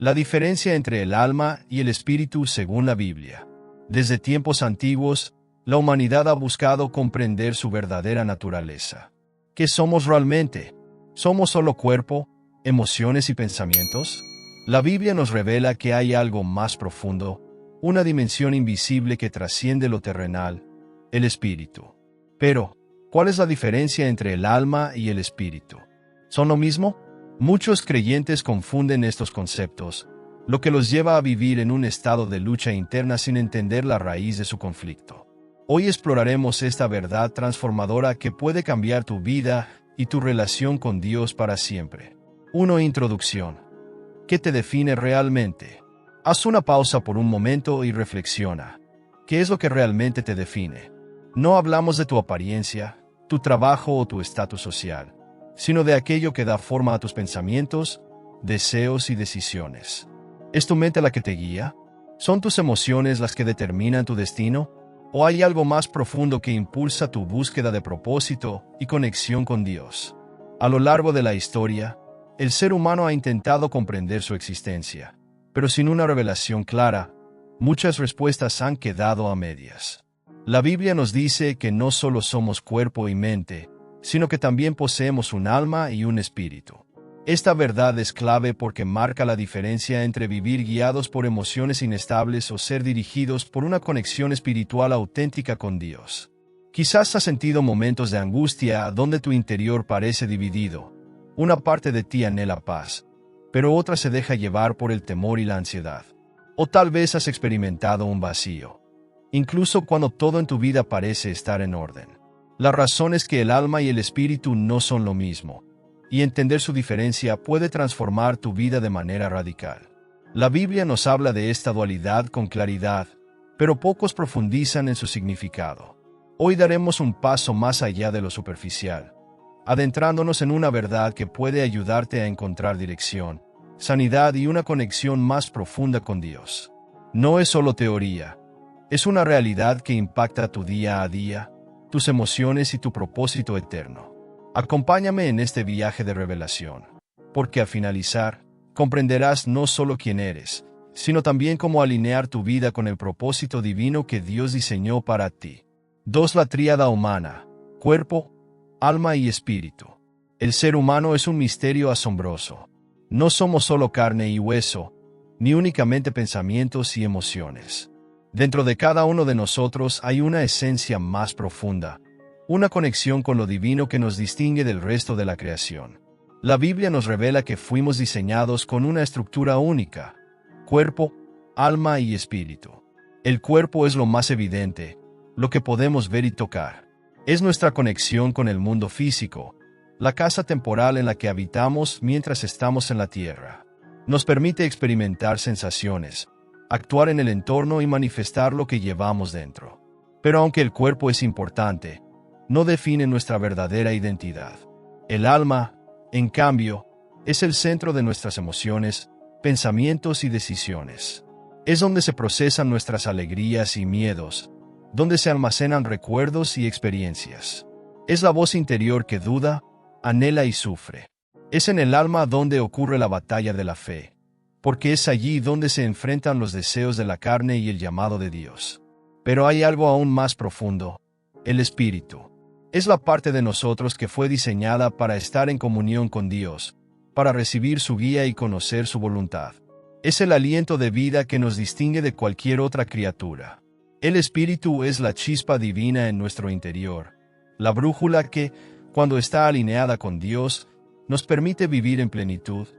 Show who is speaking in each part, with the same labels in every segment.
Speaker 1: La diferencia entre el alma y el espíritu según la Biblia. Desde tiempos antiguos, la humanidad ha buscado comprender su verdadera naturaleza. ¿Qué somos realmente? ¿Somos solo cuerpo, emociones y pensamientos? La Biblia nos revela que hay algo más profundo, una dimensión invisible que trasciende lo terrenal, el espíritu. Pero, ¿cuál es la diferencia entre el alma y el espíritu? ¿Son lo mismo? Muchos creyentes confunden estos conceptos, lo que los lleva a vivir en un estado de lucha interna sin entender la raíz de su conflicto. Hoy exploraremos esta verdad transformadora que puede cambiar tu vida y tu relación con Dios para siempre. 1. Introducción. ¿Qué te define realmente? Haz una pausa por un momento y reflexiona. ¿Qué es lo que realmente te define? No hablamos de tu apariencia, tu trabajo o tu estatus social, sino de aquello que da forma a tus pensamientos, deseos y decisiones. ¿Es tu mente la que te guía? ¿Son tus emociones las que determinan tu destino? ¿O hay algo más profundo que impulsa tu búsqueda de propósito y conexión con Dios? A lo largo de la historia, el ser humano ha intentado comprender su existencia, pero sin una revelación clara, muchas respuestas han quedado a medias. La Biblia nos dice que no solo somos cuerpo y mente, sino que también poseemos un alma y un espíritu. Esta verdad es clave porque marca la diferencia entre vivir guiados por emociones inestables o ser dirigidos por una conexión espiritual auténtica con Dios. Quizás has sentido momentos de angustia donde tu interior parece dividido. Una parte de ti anhela paz, pero otra se deja llevar por el temor y la ansiedad. O tal vez has experimentado un vacío, incluso cuando todo en tu vida parece estar en orden. La razón es que el alma y el espíritu no son lo mismo, y entender su diferencia puede transformar tu vida de manera radical. La Biblia nos habla de esta dualidad con claridad, pero pocos profundizan en su significado. Hoy daremos un paso más allá de lo superficial, adentrándonos en una verdad que puede ayudarte a encontrar dirección, sanidad y una conexión más profunda con Dios. No es solo teoría, es una realidad que impacta tu día a día, tus emociones y tu propósito eterno. Acompáñame en este viaje de revelación, porque al finalizar, comprenderás no solo quién eres, sino también cómo alinear tu vida con el propósito divino que Dios diseñó para ti. 2. La tríada humana: cuerpo, alma y espíritu. El ser humano es un misterio asombroso. No somos solo carne y hueso, ni únicamente pensamientos y emociones. Dentro de cada uno de nosotros hay una esencia más profunda, una conexión con lo divino que nos distingue del resto de la creación. La Biblia nos revela que fuimos diseñados con una estructura única: cuerpo, alma y espíritu. El cuerpo es lo más evidente, lo que podemos ver y tocar. Es nuestra conexión con el mundo físico, la casa temporal en la que habitamos mientras estamos en la tierra. Nos permite experimentar sensaciones, actuar en el entorno y manifestar lo que llevamos dentro. Pero aunque el cuerpo es importante, no define nuestra verdadera identidad. El alma, en cambio, es el centro de nuestras emociones, pensamientos y decisiones. Es donde se procesan nuestras alegrías y miedos, donde se almacenan recuerdos y experiencias. Es la voz interior que duda, anhela y sufre. Es en el alma donde ocurre la batalla de la fe, porque es allí donde se enfrentan los deseos de la carne y el llamado de Dios. Pero hay algo aún más profundo: el espíritu. Es la parte de nosotros que fue diseñada para estar en comunión con Dios, para recibir su guía y conocer su voluntad. Es el aliento de vida que nos distingue de cualquier otra criatura. El espíritu es la chispa divina en nuestro interior, la brújula que, cuando está alineada con Dios, nos permite vivir en plenitud,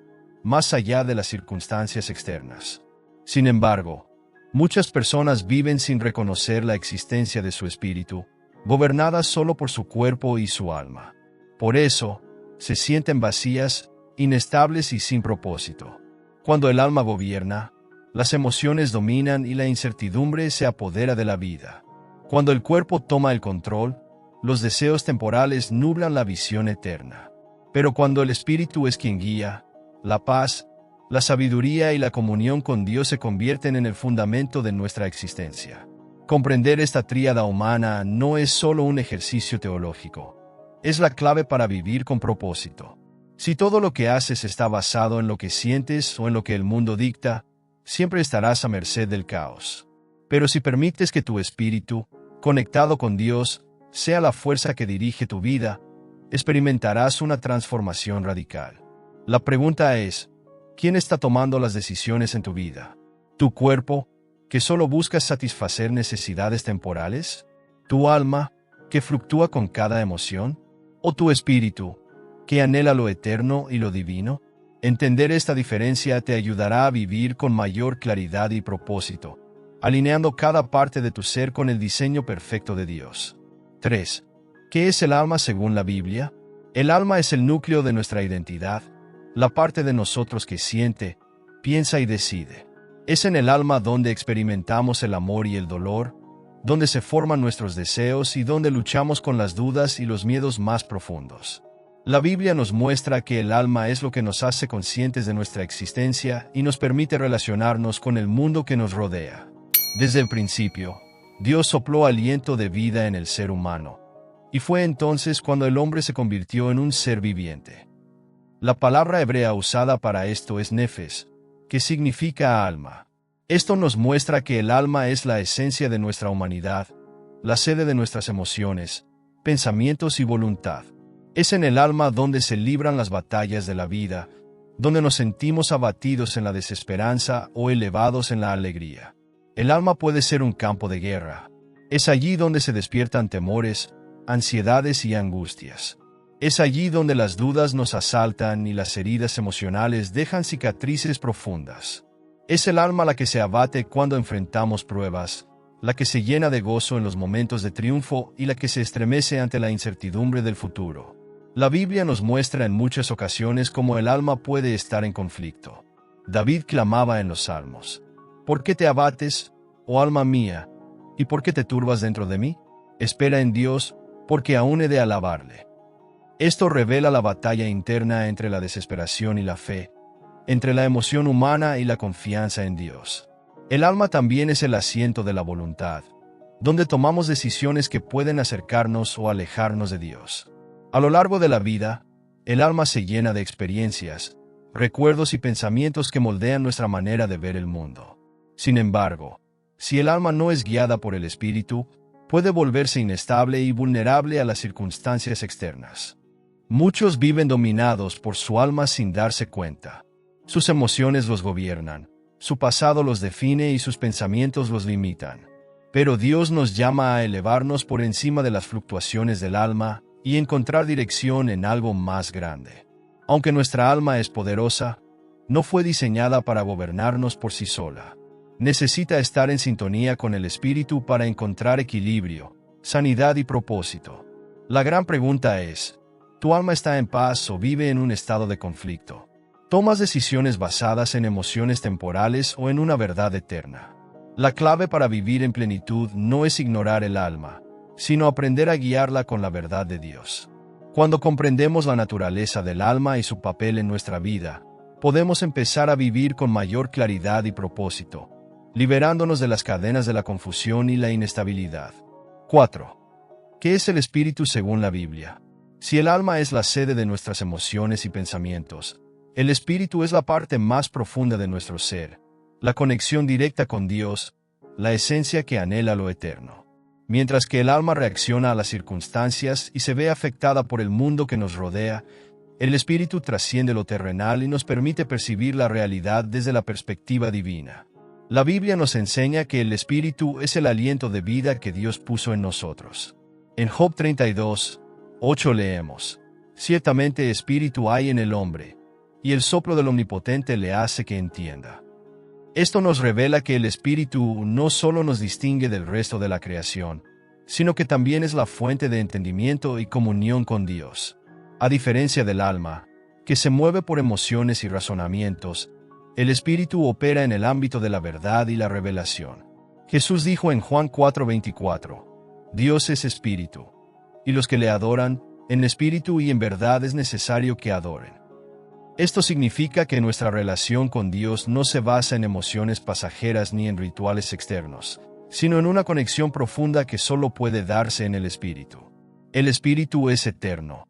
Speaker 1: más allá de las circunstancias externas. Sin embargo, muchas personas viven sin reconocer la existencia de su espíritu, gobernadas solo por su cuerpo y su alma. Por eso, se sienten vacías, inestables y sin propósito. Cuando el alma gobierna, las emociones dominan y la incertidumbre se apodera de la vida. Cuando el cuerpo toma el control, los deseos temporales nublan la visión eterna. Pero cuando el espíritu es quien guía, la paz, la sabiduría y la comunión con Dios se convierten en el fundamento de nuestra existencia. Comprender esta tríada humana no es solo un ejercicio teológico, es la clave para vivir con propósito. Si todo lo que haces está basado en lo que sientes o en lo que el mundo dicta, siempre estarás a merced del caos. Pero si permites que tu espíritu, conectado con Dios, sea la fuerza que dirige tu vida, experimentarás una transformación radical. La pregunta es, ¿quién está tomando las decisiones en tu vida? ¿Tu cuerpo, que solo busca satisfacer necesidades temporales? ¿Tu alma, que fluctúa con cada emoción? ¿O tu espíritu, que anhela lo eterno y lo divino? Entender esta diferencia te ayudará a vivir con mayor claridad y propósito, alineando cada parte de tu ser con el diseño perfecto de Dios. 3. ¿Qué es el alma según la Biblia? El alma es el núcleo de nuestra identidad, la parte de nosotros que siente, piensa y decide. Es en el alma donde experimentamos el amor y el dolor, donde se forman nuestros deseos y donde luchamos con las dudas y los miedos más profundos. La Biblia nos muestra que el alma es lo que nos hace conscientes de nuestra existencia y nos permite relacionarnos con el mundo que nos rodea. Desde el principio, Dios sopló aliento de vida en el ser humano, y fue entonces cuando el hombre se convirtió en un ser viviente. La palabra hebrea usada para esto es nefes, que significa alma. Esto nos muestra que el alma es la esencia de nuestra humanidad, la sede de nuestras emociones, pensamientos y voluntad. Es en el alma donde se libran las batallas de la vida, donde nos sentimos abatidos en la desesperanza o elevados en la alegría. El alma puede ser un campo de guerra. Es allí donde se despiertan temores, ansiedades y angustias. Es allí donde las dudas nos asaltan y las heridas emocionales dejan cicatrices profundas. Es el alma la que se abate cuando enfrentamos pruebas, la que se llena de gozo en los momentos de triunfo y la que se estremece ante la incertidumbre del futuro. La Biblia nos muestra en muchas ocasiones cómo el alma puede estar en conflicto. David clamaba en los Salmos: ¿Por qué te abates, oh alma mía? ¿Y por qué te turbas dentro de mí? Espera en Dios, porque aún he de alabarle. Esto revela la batalla interna entre la desesperación y la fe, entre la emoción humana y la confianza en Dios. El alma también es el asiento de la voluntad, donde tomamos decisiones que pueden acercarnos o alejarnos de Dios. A lo largo de la vida, el alma se llena de experiencias, recuerdos y pensamientos que moldean nuestra manera de ver el mundo. Sin embargo, si el alma no es guiada por el espíritu, puede volverse inestable y vulnerable a las circunstancias externas. Muchos viven dominados por su alma sin darse cuenta. Sus emociones los gobiernan, su pasado los define y sus pensamientos los limitan. Pero Dios nos llama a elevarnos por encima de las fluctuaciones del alma y encontrar dirección en algo más grande. Aunque nuestra alma es poderosa, no fue diseñada para gobernarnos por sí sola. Necesita estar en sintonía con el espíritu para encontrar equilibrio, sanidad y propósito. La gran pregunta es, ¿tu alma está en paz o vive en un estado de conflicto? ¿Tomas decisiones basadas en emociones temporales o en una verdad eterna? La clave para vivir en plenitud no es ignorar el alma, sino aprender a guiarla con la verdad de Dios. Cuando comprendemos la naturaleza del alma y su papel en nuestra vida, podemos empezar a vivir con mayor claridad y propósito, liberándonos de las cadenas de la confusión y la inestabilidad. 4. ¿Qué es el espíritu según la Biblia? Si el alma es la sede de nuestras emociones y pensamientos, el espíritu es la parte más profunda de nuestro ser, la conexión directa con Dios, la esencia que anhela lo eterno. Mientras que el alma reacciona a las circunstancias y se ve afectada por el mundo que nos rodea, el espíritu trasciende lo terrenal y nos permite percibir la realidad desde la perspectiva divina. La Biblia nos enseña que el espíritu es el aliento de vida que Dios puso en nosotros. En Job 32:8 leemos: Ciertamente espíritu hay en el hombre, y el soplo del Omnipotente le hace que entienda. Esto nos revela que el espíritu no solo nos distingue del resto de la creación, sino que también es la fuente de entendimiento y comunión con Dios. A diferencia del alma, que se mueve por emociones y razonamientos, el espíritu opera en el ámbito de la verdad y la revelación. Jesús dijo en Juan 4:24: Dios es espíritu, y los que le adoran, en espíritu y en verdad es necesario que adoren. Esto significa que nuestra relación con Dios no se basa en emociones pasajeras ni en rituales externos, sino en una conexión profunda que solo puede darse en el Espíritu. El Espíritu es eterno.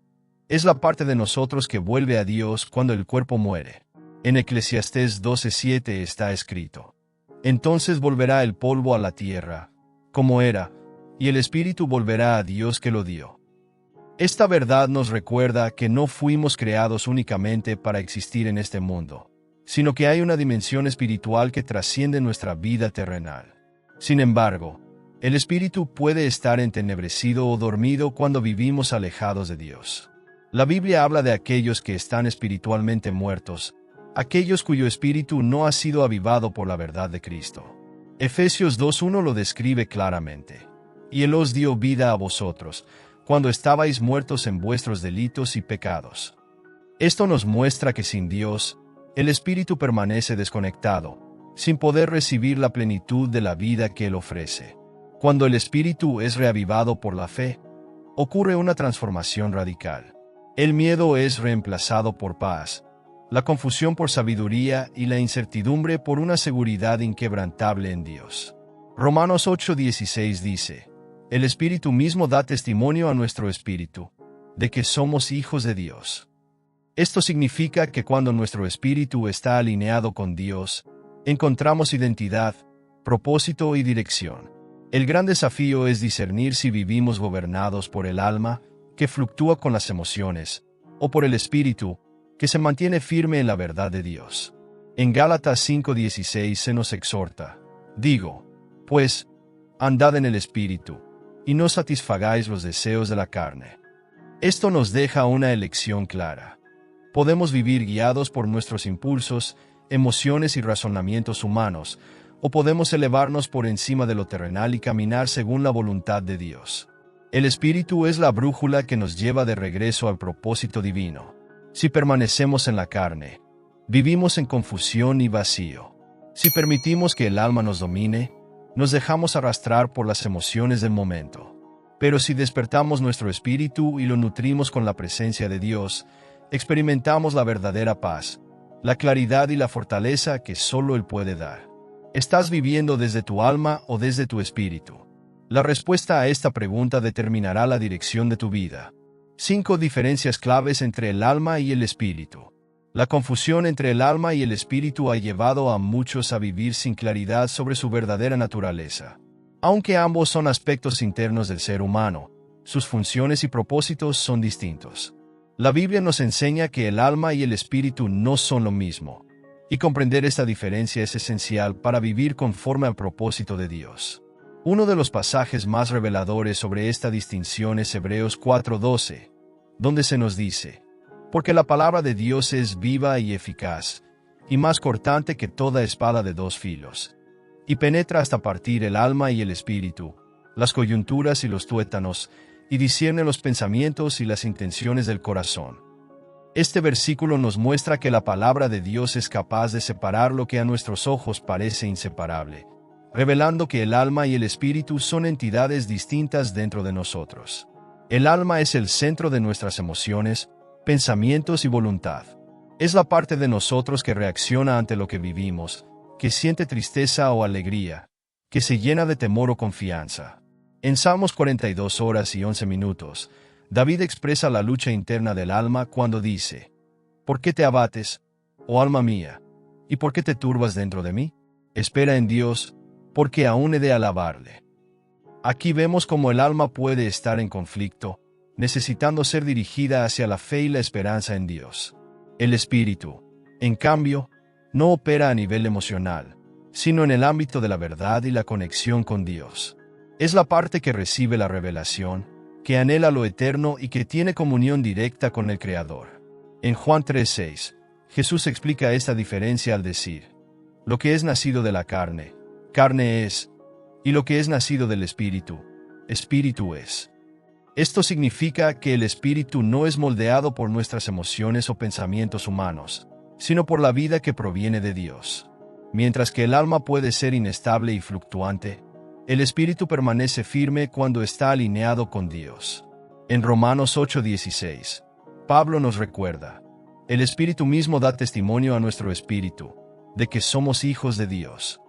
Speaker 1: Es la parte de nosotros que vuelve a Dios cuando el cuerpo muere. En Eclesiastés 12:7 está escrito: entonces volverá el polvo a la tierra, como era, y el espíritu volverá a Dios que lo dio. Esta verdad nos recuerda que no fuimos creados únicamente para existir en este mundo, sino que hay una dimensión espiritual que trasciende nuestra vida terrenal. Sin embargo, el espíritu puede estar entenebrecido o dormido cuando vivimos alejados de Dios. La Biblia habla de aquellos que están espiritualmente muertos, aquellos cuyo espíritu no ha sido avivado por la verdad de Cristo. Efesios 2:1 lo describe claramente. Y Él os dio vida a vosotros, cuando estabais muertos en vuestros delitos y pecados. Esto nos muestra que sin Dios, el espíritu permanece desconectado, sin poder recibir la plenitud de la vida que Él ofrece. Cuando el espíritu es reavivado por la fe, ocurre una transformación radical. El miedo es reemplazado por paz, la confusión por sabiduría y la incertidumbre por una seguridad inquebrantable en Dios. Romanos 8:16 dice: el Espíritu mismo da testimonio a nuestro espíritu, de que somos hijos de Dios. Esto significa que cuando nuestro espíritu está alineado con Dios, encontramos identidad, propósito y dirección. El gran desafío es discernir si vivimos gobernados por el alma, que fluctúa con las emociones, o por el espíritu, que se mantiene firme en la verdad de Dios. En Gálatas 5:16 se nos exhorta: digo, pues, andad en el espíritu, y no satisfagáis los deseos de la carne. Esto nos deja una elección clara. Podemos vivir guiados por nuestros impulsos, emociones y razonamientos humanos, o podemos elevarnos por encima de lo terrenal y caminar según la voluntad de Dios. El Espíritu es la brújula que nos lleva de regreso al propósito divino. Si permanecemos en la carne, vivimos en confusión y vacío. Si permitimos que el alma nos domine, nos dejamos arrastrar por las emociones del momento. Pero si despertamos nuestro espíritu y lo nutrimos con la presencia de Dios, experimentamos la verdadera paz, la claridad y la fortaleza que solo Él puede dar. ¿Estás viviendo desde tu alma o desde tu espíritu? La respuesta a esta pregunta determinará la dirección de tu vida. 5 diferencias claves entre el alma y el espíritu. La confusión entre el alma y el espíritu ha llevado a muchos a vivir sin claridad sobre su verdadera naturaleza. Aunque ambos son aspectos internos del ser humano, sus funciones y propósitos son distintos. La Biblia nos enseña que el alma y el espíritu no son lo mismo, y comprender esta diferencia es esencial para vivir conforme al propósito de Dios. Uno de los pasajes más reveladores sobre esta distinción es Hebreos 4:12, donde se nos dice: porque la palabra de Dios es viva y eficaz, y más cortante que toda espada de dos filos, y penetra hasta partir el alma y el espíritu, las coyunturas y los tuétanos, y discierne los pensamientos y las intenciones del corazón. Este versículo nos muestra que la palabra de Dios es capaz de separar lo que a nuestros ojos parece inseparable, revelando que el alma y el espíritu son entidades distintas dentro de nosotros. El alma es el centro de nuestras emociones, pensamientos y voluntad. Es la parte de nosotros que reacciona ante lo que vivimos, que siente tristeza o alegría, que se llena de temor o confianza. En Salmos 42:11, David expresa la lucha interna del alma cuando dice: ¿por qué te abates, oh alma mía? ¿Y por qué te turbas dentro de mí? Espera en Dios, porque aún he de alabarle. Aquí vemos cómo el alma puede estar en conflicto, necesitando ser dirigida hacia la fe y la esperanza en Dios. El espíritu, en cambio, no opera a nivel emocional, sino en el ámbito de la verdad y la conexión con Dios. Es la parte que recibe la revelación, que anhela lo eterno y que tiene comunión directa con el Creador. En Juan 3:6, Jesús explica esta diferencia al decir: lo que es nacido de la carne, carne es, y lo que es nacido del espíritu, espíritu es. Esto significa que el espíritu no es moldeado por nuestras emociones o pensamientos humanos, sino por la vida que proviene de Dios. Mientras que el alma puede ser inestable y fluctuante, el espíritu permanece firme cuando está alineado con Dios. En Romanos 8:16, Pablo nos recuerda: el espíritu mismo da testimonio a nuestro espíritu, de que somos hijos de Dios.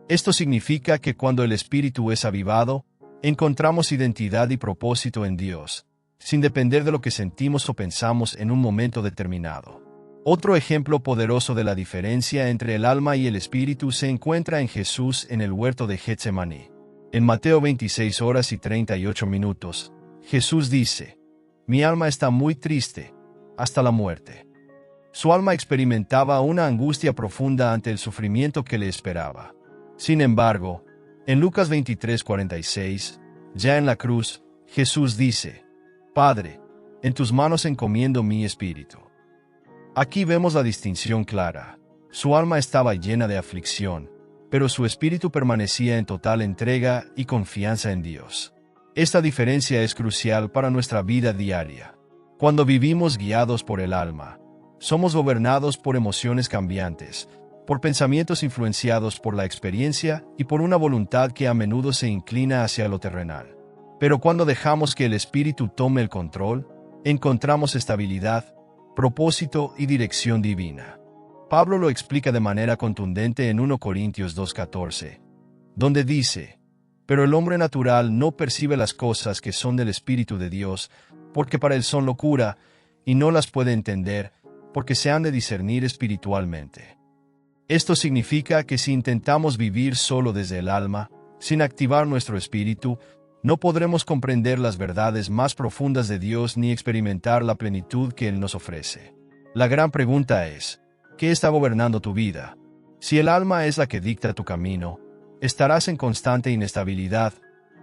Speaker 1: Esto significa que cuando el espíritu es avivado, encontramos identidad y propósito en Dios, sin depender de lo que sentimos o pensamos en un momento determinado. Otro ejemplo poderoso de la diferencia entre el alma y el espíritu se encuentra en Jesús en el huerto de Getsemaní. En Mateo 26:38, Jesús dice: «Mi alma está muy triste, hasta la muerte». Su alma experimentaba una angustia profunda ante el sufrimiento que le esperaba. Sin embargo, en Lucas 23:46, ya en la cruz, Jesús dice: «Padre, en tus manos encomiendo mi espíritu». Aquí vemos la distinción clara. Su alma estaba llena de aflicción, pero su espíritu permanecía en total entrega y confianza en Dios. Esta diferencia es crucial para nuestra vida diaria. Cuando vivimos guiados por el alma, somos gobernados por emociones cambiantes, por pensamientos influenciados por la experiencia y por una voluntad que a menudo se inclina hacia lo terrenal. Pero cuando dejamos que el espíritu tome el control, encontramos estabilidad, propósito y dirección divina. Pablo lo explica de manera contundente en 1 Corintios 2:14, donde dice: «Pero el hombre natural no percibe las cosas que son del Espíritu de Dios, porque para él son locura, y no las puede entender, porque se han de discernir espiritualmente». Esto significa que si intentamos vivir solo desde el alma, sin activar nuestro espíritu, no podremos comprender las verdades más profundas de Dios ni experimentar la plenitud que Él nos ofrece. La gran pregunta es: ¿qué está gobernando tu vida? Si el alma es la que dicta tu camino, estarás en constante inestabilidad,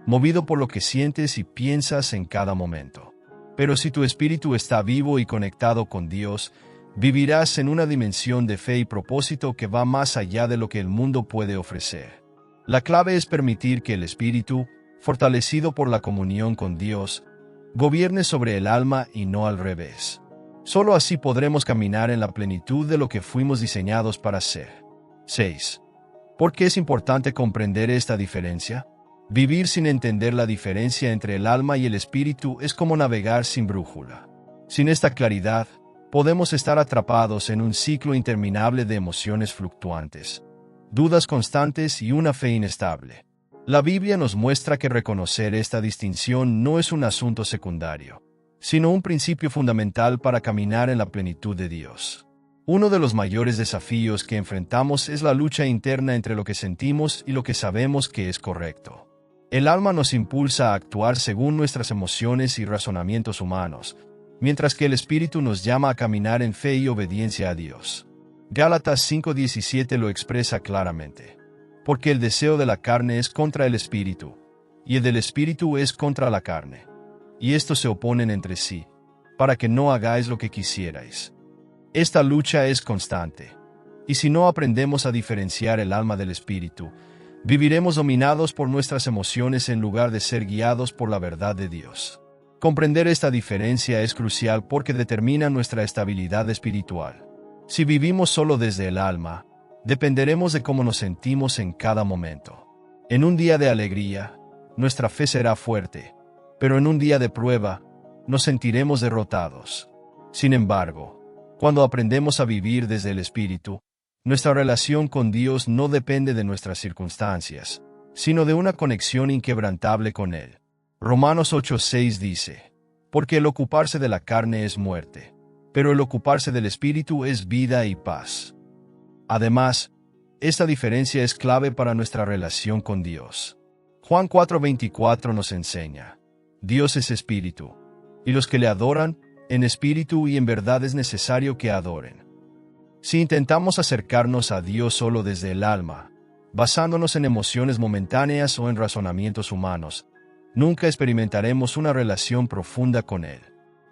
Speaker 1: movido por lo que sientes y piensas en cada momento. Pero si tu espíritu está vivo y conectado con Dios, vivirás en una dimensión de fe y propósito que va más allá de lo que el mundo puede ofrecer. La clave es permitir que el espíritu, fortalecido por la comunión con Dios, gobierne sobre el alma y no al revés. Solo así podremos caminar en la plenitud de lo que fuimos diseñados para ser. 6. ¿Por qué es importante comprender esta diferencia? Vivir sin entender la diferencia entre el alma y el espíritu es como navegar sin brújula. Sin esta claridad, podemos estar atrapados en un ciclo interminable de emociones fluctuantes, dudas constantes y una fe inestable. La Biblia nos muestra que reconocer esta distinción no es un asunto secundario, sino un principio fundamental para caminar en la plenitud de Dios. Uno de los mayores desafíos que enfrentamos es la lucha interna entre lo que sentimos y lo que sabemos que es correcto. El alma nos impulsa a actuar según nuestras emociones y razonamientos humanos, mientras que el espíritu nos llama a caminar en fe y obediencia a Dios. Gálatas 5:17 lo expresa claramente: «Porque el deseo de la carne es contra el espíritu, y el del espíritu es contra la carne, y estos se oponen entre sí, para que no hagáis lo que quisierais». Esta lucha es constante, y si no aprendemos a diferenciar el alma del espíritu, viviremos dominados por nuestras emociones en lugar de ser guiados por la verdad de Dios. Comprender esta diferencia es crucial porque determina nuestra estabilidad espiritual. Si vivimos solo desde el alma, dependeremos de cómo nos sentimos en cada momento. En un día de alegría, nuestra fe será fuerte, pero en un día de prueba, nos sentiremos derrotados. Sin embargo, cuando aprendemos a vivir desde el Espíritu, nuestra relación con Dios no depende de nuestras circunstancias, sino de una conexión inquebrantable con Él. Romanos 8:6 dice: «Porque el ocuparse de la carne es muerte, pero el ocuparse del Espíritu es vida y paz». Además, esta diferencia es clave para nuestra relación con Dios. Juan 4:24 nos enseña: «Dios es espíritu, y los que le adoran, en espíritu y en verdad es necesario que adoren». Si intentamos acercarnos a Dios solo desde el alma, basándonos en emociones momentáneas o en razonamientos humanos, nunca experimentaremos una relación profunda con Él.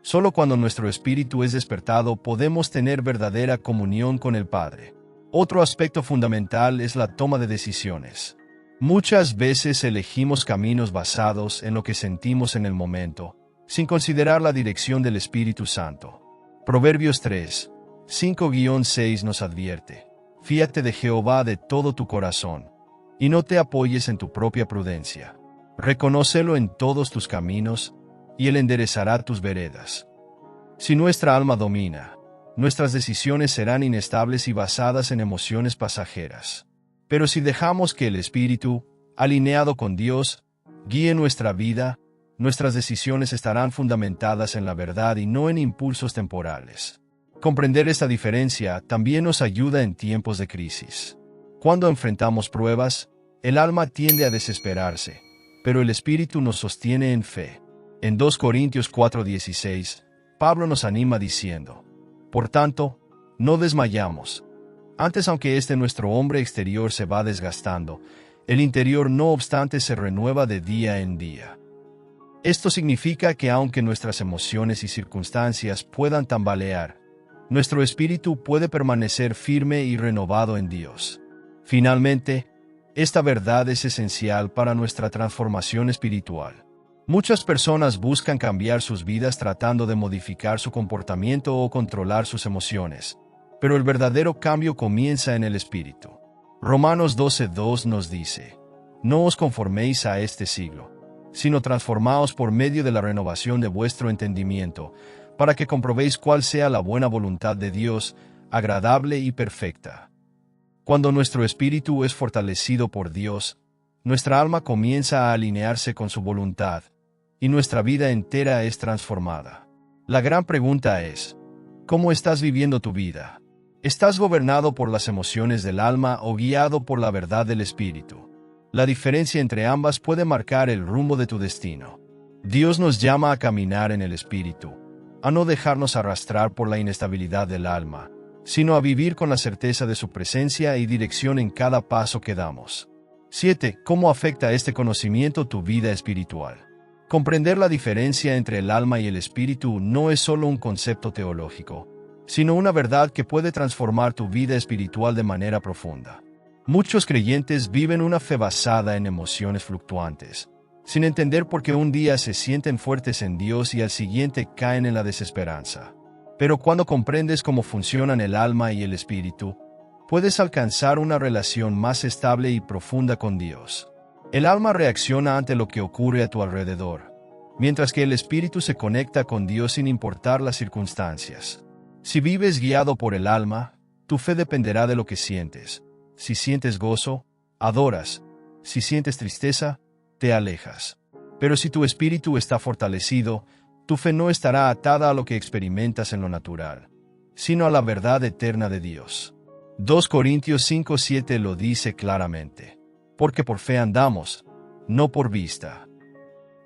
Speaker 1: Solo cuando nuestro espíritu es despertado podemos tener verdadera comunión con el Padre. Otro aspecto fundamental es la toma de decisiones. Muchas veces elegimos caminos basados en lo que sentimos en el momento, sin considerar la dirección del Espíritu Santo. Proverbios 3:5-6 nos advierte: «Fíate de Jehová de todo tu corazón, y no te apoyes en tu propia prudencia. Reconócelo en todos tus caminos, y Él enderezará tus veredas». Si nuestra alma domina, nuestras decisiones serán inestables y basadas en emociones pasajeras. Pero si dejamos que el Espíritu, alineado con Dios, guíe nuestra vida, nuestras decisiones estarán fundamentadas en la verdad y no en impulsos temporales. Comprender esta diferencia también nos ayuda en tiempos de crisis. Cuando enfrentamos pruebas, el alma tiende a desesperarse, pero el espíritu nos sostiene en fe. En 2 Corintios 4:16, Pablo nos anima diciendo: por tanto, no desmayamos. Antes, aunque nuestro hombre exterior se va desgastando, el interior no obstante se renueva de día en día. Esto significa que aunque nuestras emociones y circunstancias puedan tambalear, nuestro espíritu puede permanecer firme y renovado en Dios. Finalmente, esta verdad es esencial para nuestra transformación espiritual. Muchas personas buscan cambiar sus vidas tratando de modificar su comportamiento o controlar sus emociones, pero el verdadero cambio comienza en el espíritu. Romanos 12:2 nos dice: no os conforméis a este siglo, sino transformaos por medio de la renovación de vuestro entendimiento, para que comprobéis cuál sea la buena voluntad de Dios, agradable y perfecta. Cuando nuestro espíritu es fortalecido por Dios, nuestra alma comienza a alinearse con su voluntad, y nuestra vida entera es transformada. La gran pregunta es: ¿cómo estás viviendo tu vida? ¿Estás gobernado por las emociones del alma o guiado por la verdad del espíritu? La diferencia entre ambas puede marcar el rumbo de tu destino. Dios nos llama a caminar en el espíritu, a no dejarnos arrastrar por la inestabilidad del alma, sino a vivir con la certeza de su presencia y dirección en cada paso que damos. 7. ¿Cómo afecta este conocimiento tu vida espiritual? Comprender la diferencia entre el alma y el espíritu no es solo un concepto teológico, sino una verdad que puede transformar tu vida espiritual de manera profunda. Muchos creyentes viven una fe basada en emociones fluctuantes, sin entender por qué un día se sienten fuertes en Dios y al siguiente caen en la desesperanza. Pero cuando comprendes cómo funcionan el alma y el espíritu, puedes alcanzar una relación más estable y profunda con Dios. El alma reacciona ante lo que ocurre a tu alrededor, mientras que el espíritu se conecta con Dios sin importar las circunstancias. Si vives guiado por el alma, tu fe dependerá de lo que sientes. Si sientes gozo, adoras. Si sientes tristeza, te alejas. Pero si tu espíritu está fortalecido, tu fe no estará atada a lo que experimentas en lo natural, sino a la verdad eterna de Dios. 2 Corintios 5:7 lo dice claramente: porque por fe andamos, no por vista.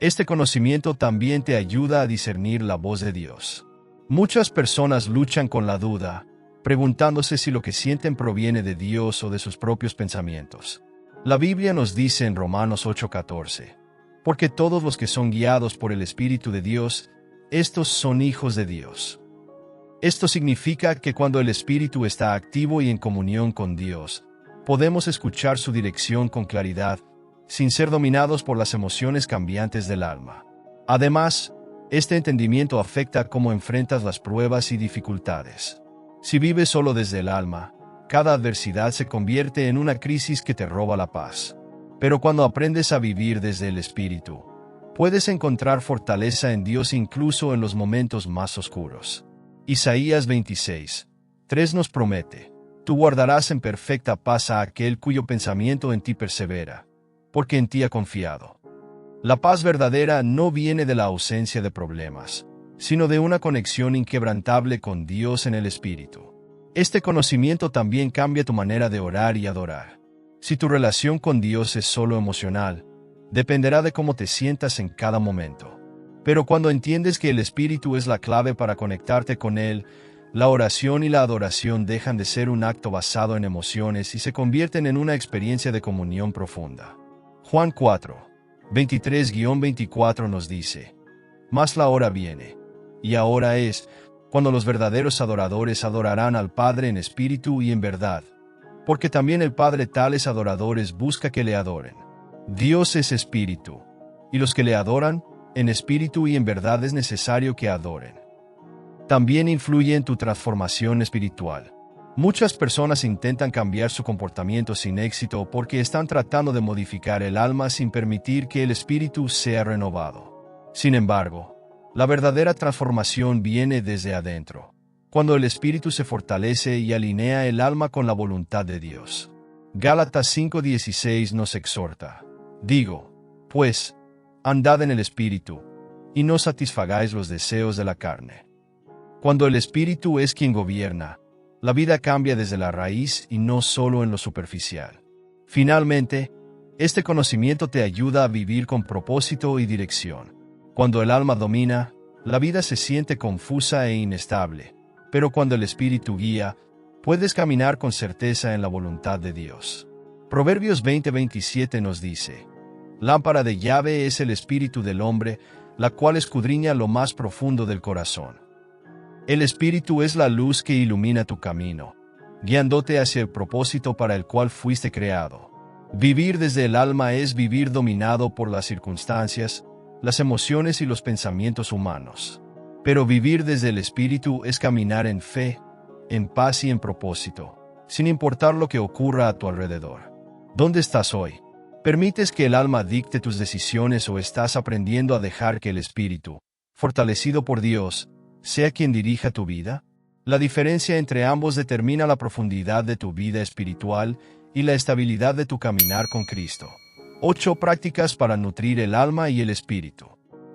Speaker 1: Este conocimiento también te ayuda a discernir la voz de Dios. Muchas personas luchan con la duda, preguntándose si lo que sienten proviene de Dios o de sus propios pensamientos. La Biblia nos dice en Romanos 8:14: porque todos los que son guiados por el Espíritu de Dios, estos son hijos de Dios. Esto significa que cuando el Espíritu está activo y en comunión con Dios, podemos escuchar su dirección con claridad, sin ser dominados por las emociones cambiantes del alma. Además, este entendimiento afecta cómo enfrentas las pruebas y dificultades. Si vives solo desde el alma, cada adversidad se convierte en una crisis que te roba la paz. Pero cuando aprendes a vivir desde el Espíritu, puedes encontrar fortaleza en Dios incluso en los momentos más oscuros. Isaías 26:3 nos promete: tú guardarás en perfecta paz a aquel cuyo pensamiento en ti persevera, porque en ti ha confiado. La paz verdadera no viene de la ausencia de problemas, sino de una conexión inquebrantable con Dios en el Espíritu. Este conocimiento también cambia tu manera de orar y adorar. Si tu relación con Dios es solo emocional, dependerá de cómo te sientas en cada momento. Pero cuando entiendes que el Espíritu es la clave para conectarte con Él, la oración y la adoración dejan de ser un acto basado en emociones y se convierten en una experiencia de comunión profunda. Juan 4:23-24 nos dice: mas la hora viene, y ahora es, cuando los verdaderos adoradores adorarán al Padre en espíritu y en verdad, porque también el Padre tales adoradores busca que le adoren. Dios es espíritu, y los que le adoran, en espíritu y en verdad es necesario que adoren. También influye en tu transformación espiritual. Muchas personas intentan cambiar su comportamiento sin éxito porque están tratando de modificar el alma sin permitir que el espíritu sea renovado. Sin embargo, la verdadera transformación viene desde adentro, cuando el espíritu se fortalece y alinea el alma con la voluntad de Dios. Gálatas 5:16 nos exhorta: digo, pues, Andad en el Espíritu, y no satisfagáis los deseos de la carne. Cuando el Espíritu es quien gobierna, la vida cambia desde la raíz y no solo en lo superficial. Finalmente, este conocimiento te ayuda a vivir con propósito y dirección. Cuando el alma domina, la vida se siente confusa e inestable, pero cuando el Espíritu guía, puedes caminar con certeza en la voluntad de Dios. Proverbios 20:27 nos dice: Lámpara de llave es el espíritu del hombre, la cual escudriña lo más profundo del corazón. El Espíritu es la luz que ilumina tu camino, guiándote hacia el propósito para el cual fuiste creado. Vivir desde el alma es vivir dominado por las circunstancias, las emociones y los pensamientos humanos. Pero vivir desde el Espíritu es caminar en fe, en paz y en propósito, sin importar lo que ocurra a tu alrededor. ¿Dónde estás hoy? ¿Permites que el alma dicte tus decisiones o estás aprendiendo a dejar que el Espíritu, fortalecido por Dios, sea quien dirija tu vida? La diferencia entre ambos determina la profundidad de tu vida espiritual y la estabilidad de tu caminar con Cristo. 8 prácticas para nutrir el alma y el espíritu.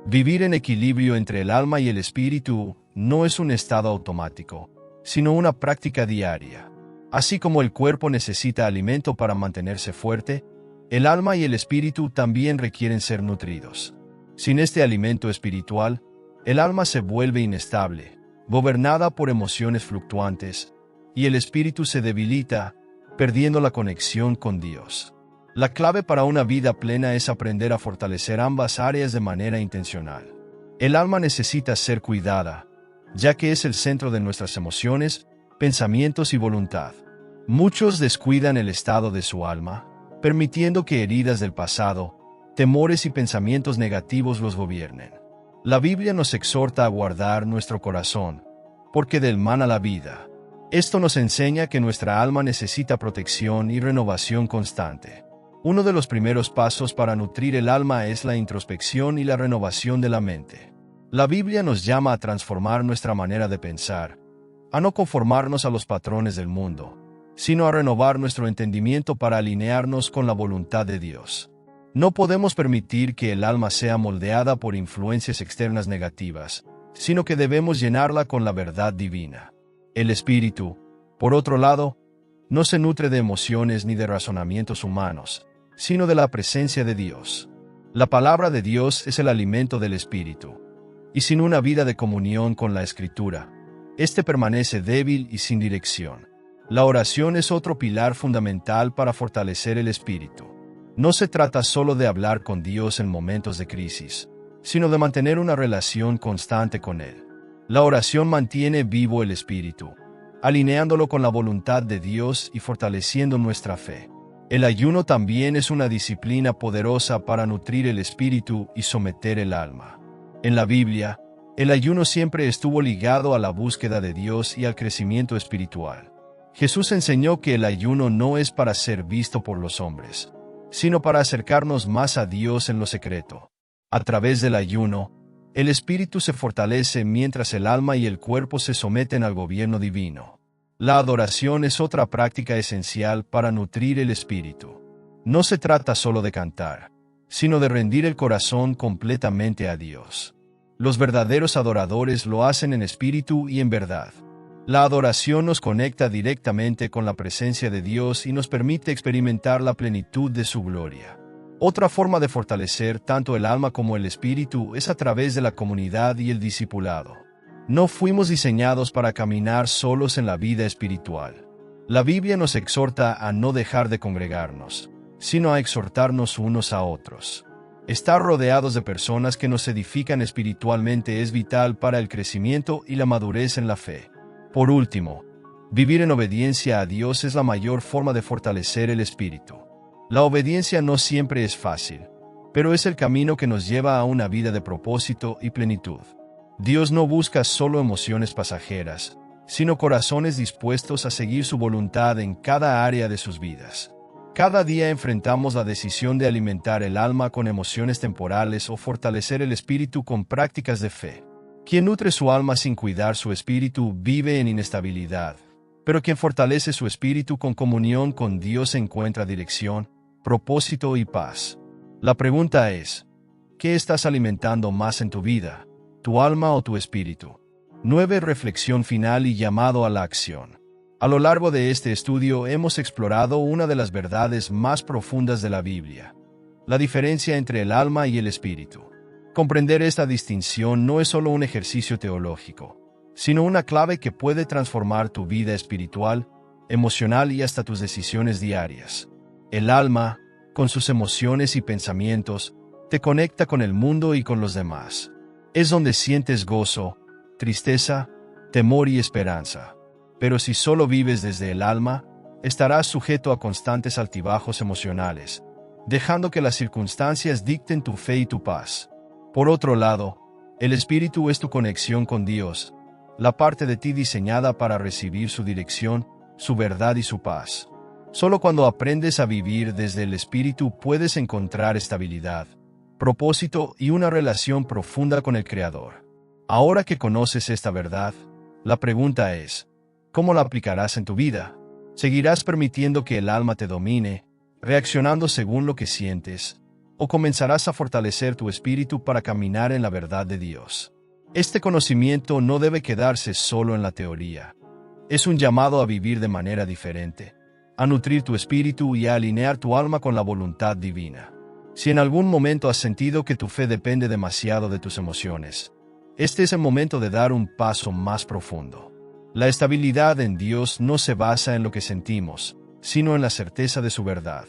Speaker 1: Vivir en equilibrio entre el alma y el espíritu no es un estado automático, sino una práctica diaria. Así como el cuerpo necesita alimento para mantenerse fuerte, el alma y el espíritu también requieren ser nutridos. Sin este alimento espiritual, el alma se vuelve inestable, gobernada por emociones fluctuantes, y el espíritu se debilita, perdiendo la conexión con Dios. La clave para una vida plena es aprender a fortalecer ambas áreas de manera intencional. El alma necesita ser cuidada, ya que es el centro de nuestras emociones, pensamientos y voluntad. Muchos descuidan el estado de su alma, permitiendo que heridas del pasado, temores y pensamientos negativos los gobiernen. La Biblia nos exhorta a guardar nuestro corazón, porque del mana la vida. Esto nos enseña que nuestra alma necesita protección y renovación constante. Uno de los primeros pasos para nutrir el alma es la introspección y la renovación de la mente. La Biblia nos llama a transformar nuestra manera de pensar, a no conformarnos a los patrones del mundo, sino a renovar nuestro entendimiento para alinearnos con la voluntad de Dios. No podemos permitir que el alma sea moldeada por influencias externas negativas, sino que debemos llenarla con la verdad divina. El espíritu, por otro lado, no se nutre de emociones ni de razonamientos humanos, sino de la presencia de Dios. La palabra de Dios es el alimento del espíritu, y sin una vida de comunión con la Escritura, éste permanece débil y sin dirección. La oración es otro pilar fundamental para fortalecer el espíritu. No se trata solo de hablar con Dios en momentos de crisis, sino de mantener una relación constante con Él. La oración mantiene vivo el espíritu, alineándolo con la voluntad de Dios y fortaleciendo nuestra fe. El ayuno también es una disciplina poderosa para nutrir el espíritu y someter el alma. En la Biblia, el ayuno siempre estuvo ligado a la búsqueda de Dios y al crecimiento espiritual. Jesús enseñó que el ayuno no es para ser visto por los hombres, sino para acercarnos más a Dios en lo secreto. A través del ayuno, el espíritu se fortalece mientras el alma y el cuerpo se someten al gobierno divino. La adoración es otra práctica esencial para nutrir el espíritu. No se trata solo de cantar, sino de rendir el corazón completamente a Dios. Los verdaderos adoradores lo hacen en espíritu y en verdad. La adoración nos conecta directamente con la presencia de Dios y nos permite experimentar la plenitud de su gloria. Otra forma de fortalecer tanto el alma como el espíritu es a través de la comunidad y el discipulado. No fuimos diseñados para caminar solos en la vida espiritual. La Biblia nos exhorta a no dejar de congregarnos, sino a exhortarnos unos a otros. Estar rodeados de personas que nos edifican espiritualmente es vital para el crecimiento y la madurez en la fe. Por último, vivir en obediencia a Dios es la mayor forma de fortalecer el espíritu. La obediencia no siempre es fácil, pero es el camino que nos lleva a una vida de propósito y plenitud. Dios no busca solo emociones pasajeras, sino corazones dispuestos a seguir su voluntad en cada área de sus vidas. Cada día enfrentamos la decisión de alimentar el alma con emociones temporales o fortalecer el espíritu con prácticas de fe. Quien nutre su alma sin cuidar su espíritu vive en inestabilidad, pero quien fortalece su espíritu con comunión con Dios encuentra dirección, propósito y paz. La pregunta es, ¿Qué estás alimentando más en tu vida, tu alma o tu espíritu? 9. Reflexión final y llamado a la acción. A lo largo de este estudio hemos explorado una de las verdades más profundas de la Biblia: la diferencia entre el alma y el espíritu. Comprender esta distinción no es solo un ejercicio teológico, sino una clave que puede transformar tu vida espiritual, emocional y hasta tus decisiones diarias. El alma, con sus emociones y pensamientos, te conecta con el mundo y con los demás. Es donde sientes gozo, tristeza, temor y esperanza. Pero si solo vives desde el alma, estarás sujeto a constantes altibajos emocionales, dejando que las circunstancias dicten tu fe y tu paz. Por otro lado, el espíritu es tu conexión con Dios, la parte de ti diseñada para recibir su dirección, su verdad y su paz. Solo cuando aprendes a vivir desde el espíritu puedes encontrar estabilidad, propósito y una relación profunda con el Creador. Ahora que conoces esta verdad, la pregunta es: ¿cómo la aplicarás en tu vida? ¿Seguirás permitiendo que el alma te domine, reaccionando según lo que sientes, o comenzarás a fortalecer tu espíritu para caminar en la verdad de Dios? Este conocimiento no debe quedarse solo en la teoría. Es un llamado a vivir de manera diferente, a nutrir tu espíritu y a alinear tu alma con la voluntad divina. Si en algún momento has sentido que tu fe depende demasiado de tus emociones, este es el momento de dar un paso más profundo. La estabilidad en Dios no se basa en lo que sentimos, sino en la certeza de su verdad.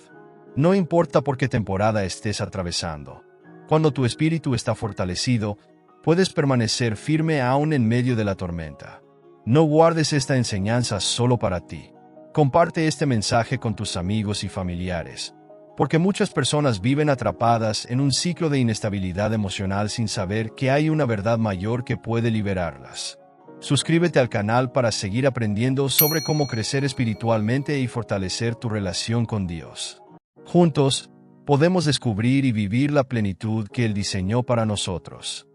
Speaker 1: No importa por qué temporada estés atravesando. Cuando tu espíritu está fortalecido, puedes permanecer firme aún en medio de la tormenta. No guardes esta enseñanza solo para ti. Comparte este mensaje con tus amigos y familiares, porque muchas personas viven atrapadas en un ciclo de inestabilidad emocional sin saber que hay una verdad mayor que puede liberarlas. Suscríbete al canal para seguir aprendiendo sobre cómo crecer espiritualmente y fortalecer tu relación con Dios. Juntos, podemos descubrir y vivir la plenitud que Él diseñó para nosotros.